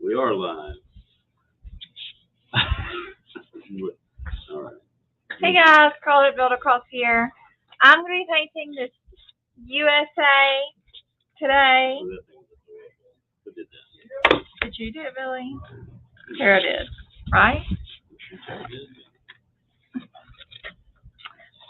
We are live. All right. Hey guys, Carla Build Across here. I'm going to be painting this USA today. Who did that? Did you do it, Billy? Tara did, right?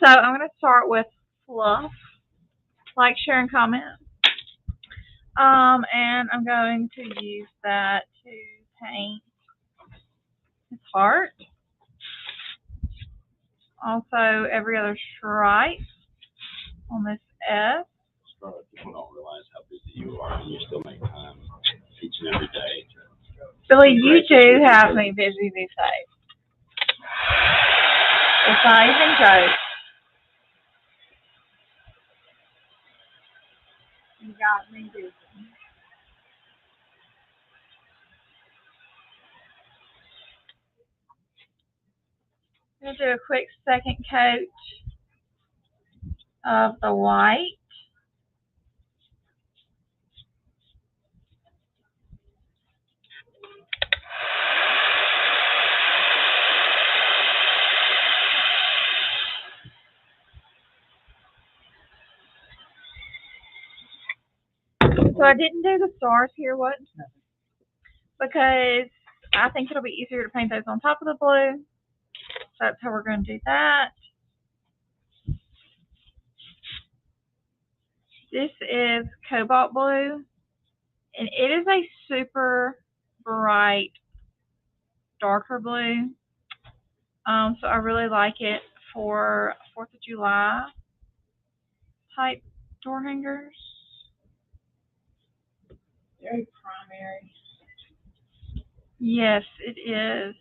So I'm going to start with fluff. Like, share, and comment. And I'm going to use that to paint his heart. Also, every other stripe on this S. People don't realize how busy you are, and you still make time each and every day. Billy, you do have me busy these days. It's not even a joke. You got me busy. I'm going to do a quick second coat of the white. So I didn't do the stars here, what? Because I think it'll be easier to paint those on top of the blue. So that's how we're going to do that. This is cobalt blue, and it is a super bright, darker blue. So I really like it for 4th of July type door hangers. Very primary. Yes, it is.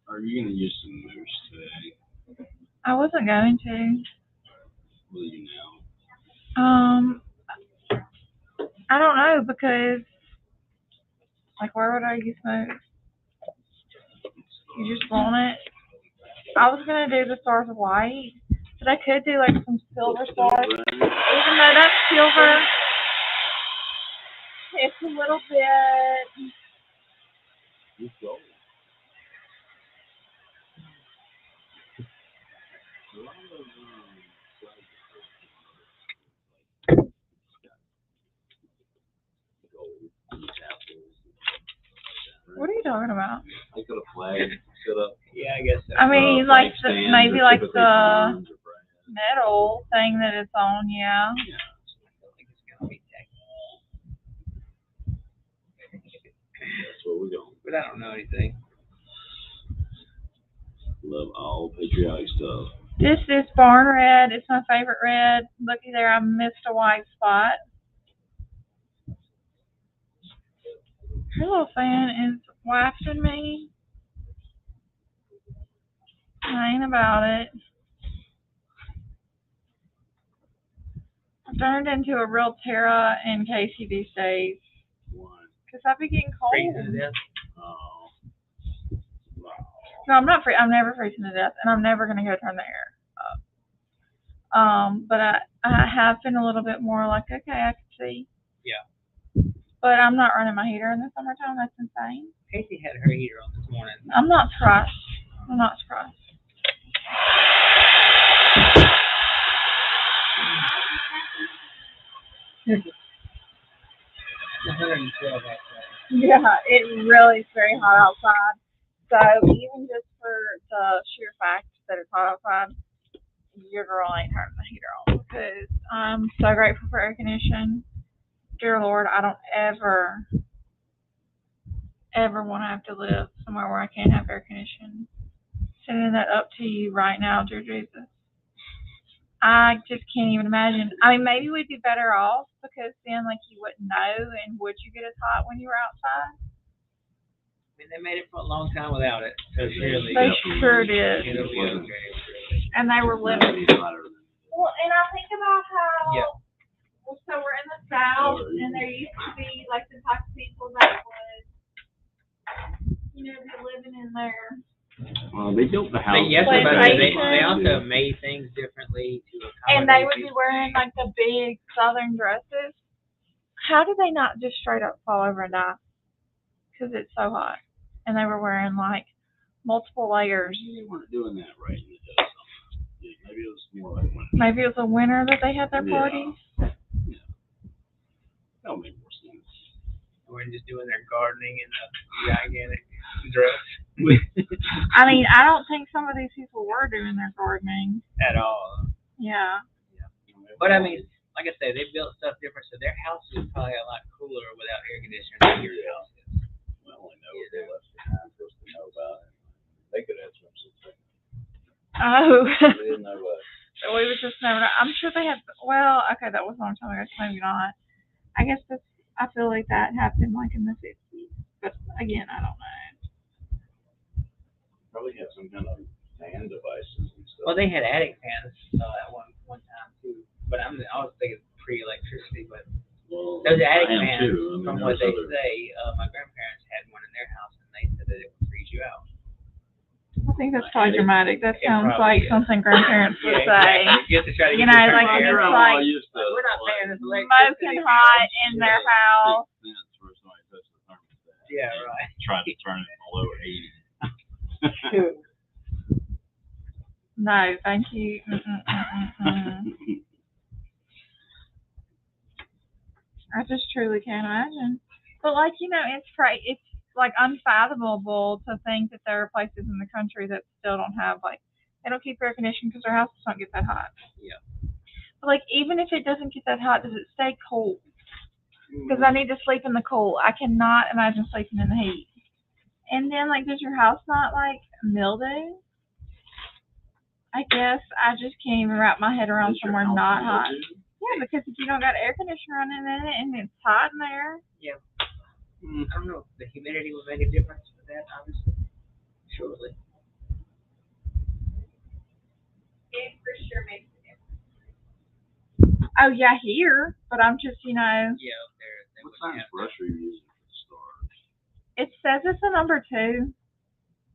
Are you going to use some mousse today? I wasn't going to. Will you now? I don't know, because, like, where would I use mousse? You just want it? I was going to do the stars white, but I could do, like, some silver stars. Even though that's silver, it's a little bit... It's gold. What are you talking about? They got a flag set up. Yeah, I guess so. I mean, like, maybe like the Bonds or brass. metal thing that it's on, yeah. Yeah. I feel like it's gonna be technical, That's where we're going. but I don't know anything. Love all patriotic stuff. This is barn red. It's my favorite red. Looky there, I missed a white spot. Her little fan is wafting me. I ain't about it. I've turned into a real Tara and Casey these days. Why? Because I be getting Freezing cold. to death. Oh. Wow. No, I'm not I'm never freezing to death, and I'm never going to go turn the air up. But I have been a little bit more like, okay, I can see. Yeah. But I'm not running my heater in the summertime. That's insane. Casey had her heater on this morning. I'm not surprised. I'm not surprised. It's 112 outside. Yeah, it really is very hot outside. So even just for the sheer fact that it's hot outside, your girl ain't turning the heater on, because I'm so grateful for air conditioning. Dear Lord, I don't ever want to have to live somewhere where I can't have air conditioning. Sending that up to you right now, dear Jesus. I just can't even imagine. I mean, maybe we'd be better off, because then, like, you wouldn't know, and would you get as hot when you were outside? I mean, they made it for a long time without it, so surely They sure did. it'll be okay. Really. And they were living. Well, and I think about how, Yeah. well, so we're in the South, and there used to be, like, the type of people that would, you know, be living in their... Well, they built the house. But yes, but Plantation. they also made things differently to accommodate. And they would be people. wearing, like, the big Southern dresses. How did they not just straight up fall over and die? because it's so hot. And they were wearing like multiple layers. They weren't doing that right in the dead of summer. Yeah, maybe it was more like when. Maybe it was a winter that they had their parties. Yeah. That'll make more sense. We're just doing their gardening in a gigantic dress. I mean, I don't think some of these people were doing their gardening. At all. Yeah. But I mean, like I say, they built stuff different, so their house is probably a lot cooler without air conditioning than your house is. Well, I know what they left behind for us to know about it. They could have swimsuits. Oh. We didn't know what. So we would just never know. I'm sure they had, well, okay, that was a long time ago, so maybe not. I guess that's, I feel like that happened like in the 50s. But again, I don't know. Probably had some kind of fan devices and stuff. Well, they had attic fans at one time too. But I was thinking pre-electricity, but those attic fans, from what they say, my grandparents had one in their house, and they said that it would freeze you out. I think that's probably dramatic. That sounds like something grandparents would say. Exactly. You know, like it's like we're not paying this smoking hot in their house. Yeah, right. Tried to turn it below 80. No, thank you. I just truly can't imagine. But like, you know, it's like unfathomable to think that there are places in the country that still don't have like, they don't keep air conditioning because their houses don't get that hot. Yeah. But like, even if it doesn't get that hot, does it stay cold? Because I need to sleep in the cold. I cannot imagine sleeping in the heat. And then like, does your house not like mildew? I guess I just can't even wrap my head around somewhere not hot. Yeah, because if you don't got air conditioner running in it and it's hot in there. Yeah. I don't know if the humidity would make a difference with that, obviously. Surely. It for sure makes a difference. Oh yeah, here. But I'm just, you know. Yeah, up there. What size brush are you using for the stars? It says it's a number 2.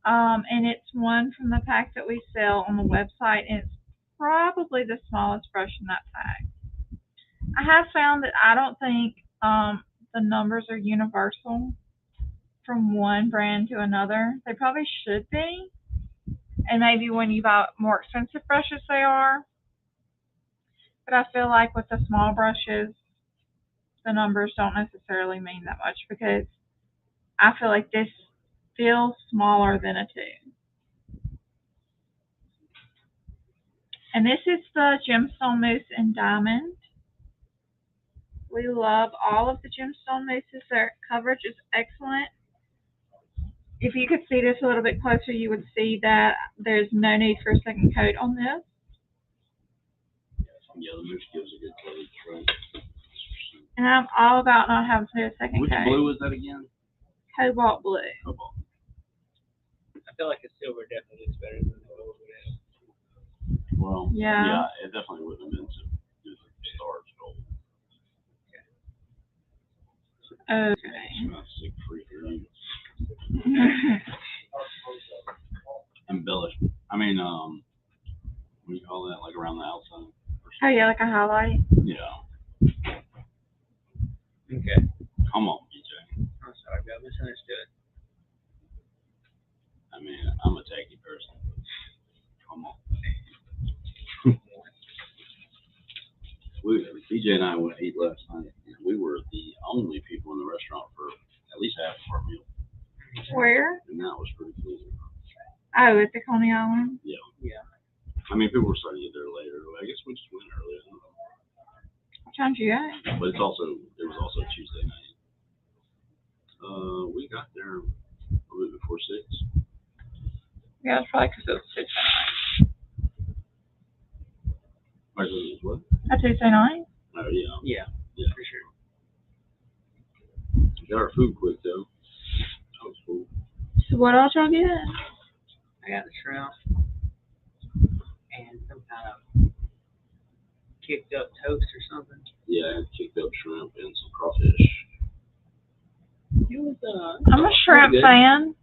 And it's one from the pack that we sell on the website, and it's probably the smallest brush in that pack. I have found that I don't think the numbers are universal from one brand to another. They probably should be, and maybe when you buy more expensive brushes they are. But I feel like with the small brushes, the numbers don't necessarily mean that much because I feel like this feels smaller than a 2. And this is the Gemstone Mousse and Diamond. We love all of the Gemstone Mousses. Their coverage is excellent. If you could see this a little bit closer, you would see that there's no need for a second coat on this. Yeah, the mousse gives a good coverage, right? And I'm all about not having to do a second Which coat. blue is that again? Cobalt blue. Cobalt. I feel like the silver definitely looks better than the gold. Well, Yeah. It definitely would have been some good stars gold. Okay. Not sick free for you. Embellishment. I mean, what do you call that? Like around the outside? Oh yeah, like a highlight. Yeah. Okay. Come on, BJ. I'm sorry, I misunderstood. I mean, I'm a tacky person. Come on. BJ and I went to eat last night, and we were the only people in the restaurant for at least half of our meal. Where? And that was pretty cool. Oh, at the Coney Island? Yeah. Yeah. I mean, people were starting to get there later. I guess we just went early. I don't know. What time did you go? But it was also Tuesday night. We got there a little bit before 6. Yeah, it's probably because it was Tuesday night. What? A Tuesday night? Oh, yeah. Yeah. Yeah. For sure. We got our food quick, though. That was cool. So what else y'all get? I got the shrimp and some kind of kicked up toast or something. Yeah, kicked up shrimp and some crawfish. It was, I'm a shrimp fan.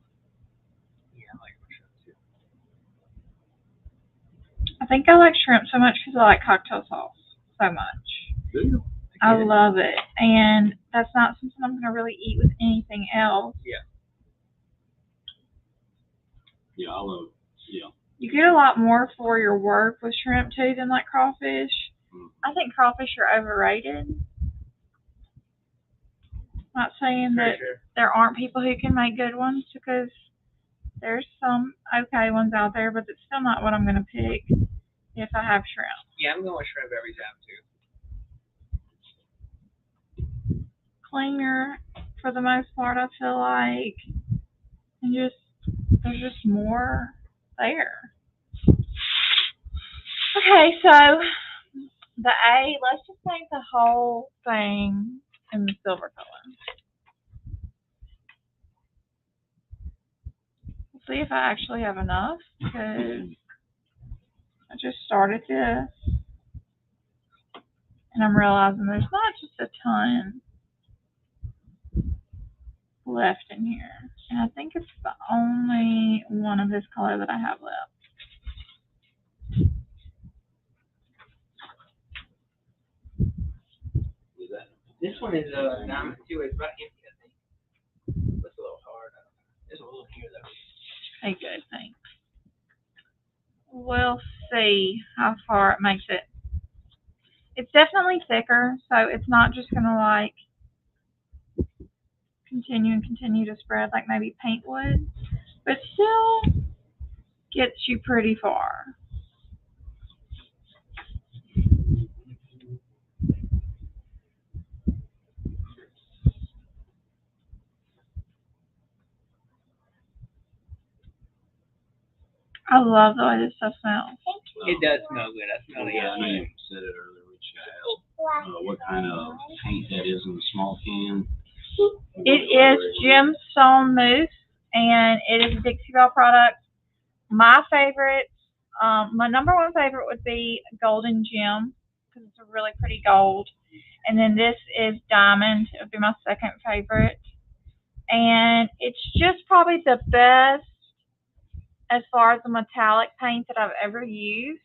Yeah, I like shrimp too. I think I like shrimp so much because I like cocktail sauce so much. Do you? I love it. And that's not something I'm going to really eat with anything else. Yeah. Yeah, I love, yeah. You get a lot more for your work with shrimp too than like crawfish. I think crawfish are overrated. Not saying that there aren't people who can make good ones, because there's some okay ones out there, but it's still not what I'm gonna pick if I have shrimp. Yeah, I'm going with shrimp every time too. Cleaner for the most part, I feel like, and there's just more there. Okay, so the A, let's just paint the whole thing in the silver color. We'll see if I actually have enough, because I just started this and I'm realizing there's not just a ton left in here. And I think it's the only one of this color that I have left. This one is diamond too. It's about empty, I think. It's a little hard. There's a little here though. Okay, thanks. We'll see how far it makes it. It's definitely thicker, so it's not just gonna like continue to spread like maybe paint would, but still gets you pretty far. I love the way this stuff smells. It does smell good. I smell it. Yeah, I know you said it earlier, which what kind of paint that is in the small can. It is gemstone mousse, and it is a Dixie Belle product. My favorite, my number one favorite would be Golden Gem, because it's a really pretty gold. And then this is Diamond. It would be my second favorite. And it's just probably the best as far as the metallic paint that I've ever used,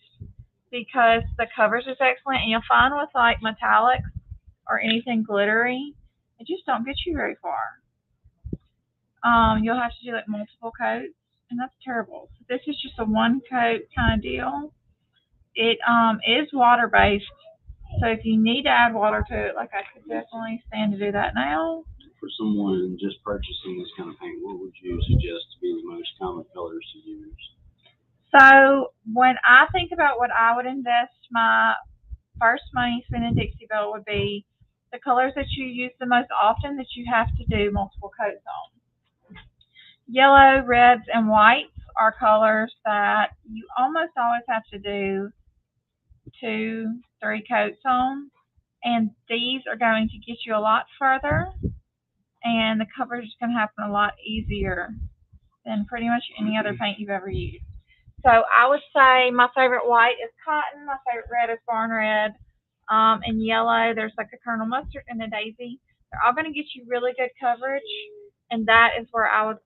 because the coverage is excellent. And you'll find with like metallics or anything glittery, it just don't get you very far. You'll have to do like multiple coats, and that's terrible. So this is just a one coat kind of deal. It is water based, so if you need to add water to it, like I could definitely stand to do that now. For someone just purchasing this kind of paint, what would you suggest to be the most common colors to use? So when I think about what I would invest my first money spent in Dixie Belle would be the colors that you use the most often that you have to do multiple coats on. Yellow, reds, and whites are colors that you almost always have to do 2-3 coats on, and these are going to get you a lot further, and the coverage is going to happen a lot easier than pretty much any other paint you've ever used. So I would say my favorite white is Cotton, my favorite red is Barn Red, and yellow there's like a Colonel Mustard and a Daisy. They're all going to get you really good coverage, and that is where I would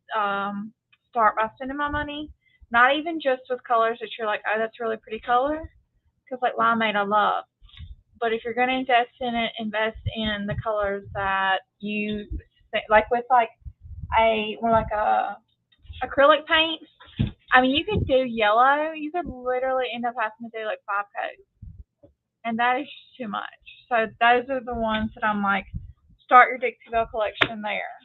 start by spending my money. Not even just with colors that you're like, oh, that's a really pretty color, because like limeade I love. But if you're going to invest in it, invest in the colors that you like with like a acrylic paint. I mean, you could do yellow. You could literally end up having to do like 5 coats, and that is just too much. So those are the ones that I'm like, start your Dixie Belle collection there.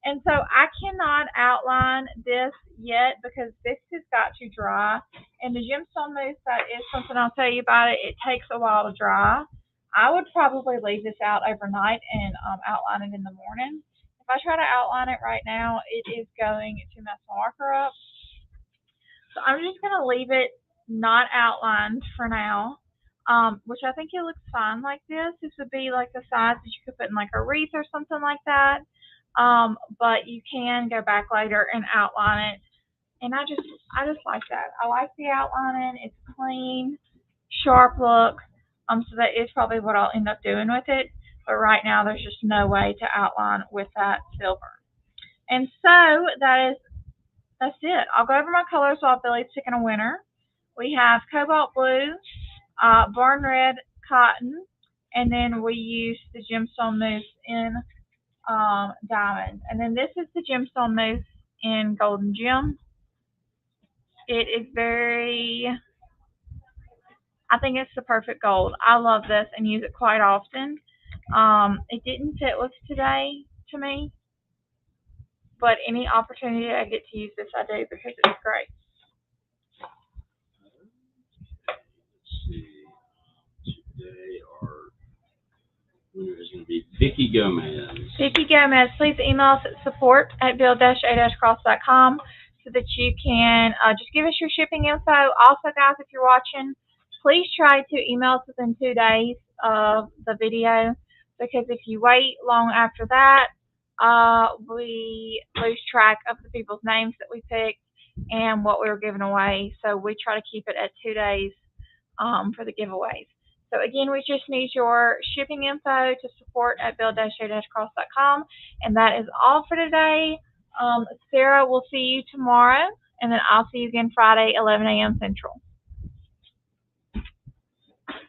And so I cannot outline this yet because this has got to dry. And the gemstone mousse, that is something I'll tell you about it. It takes a while to dry. I would probably leave this out overnight and outline it in the morning. If I try to outline it right now, it is going to mess my marker up. So I'm just going to leave it not outlined for now, which I think it looks fine like this. This would be like the size that you could put in like a wreath or something like that. But you can go back later and outline it. And I just like that. I like the outlining. It's clean, sharp look. So that is probably what I'll end up doing with it. But right now, there's just no way to outline with that silver. And so that's it. I'll go over my colors while Billy's picking a winner. We have Cobalt Blue, Barn Red, Cotton, and then we use the Gemstone Mousse in Diamond. And then this is the Gemstone Mousse in Golden Gem. It is very, I think it's the perfect gold. I love this and use it quite often. It didn't fit with today to me, but any opportunity I get to use this, I do because it's great. Let's see. Today our winner is going to be Vicky Gomez. Vicky Gomez, please email us at support@build-a-cross.com so that you can just give us your shipping info. Also, guys, if you're watching, please try to email us within 2 days of the video, because if you wait long after that, we lose track of the people's names that we picked and what we were giving away. So we try to keep it at 2 days for the giveaways. So again, we just need your shipping info to support@build-a-cross.com. And that is all for today. Sarah, we'll see you tomorrow, and then I'll see you again Friday, 11 a.m. Central.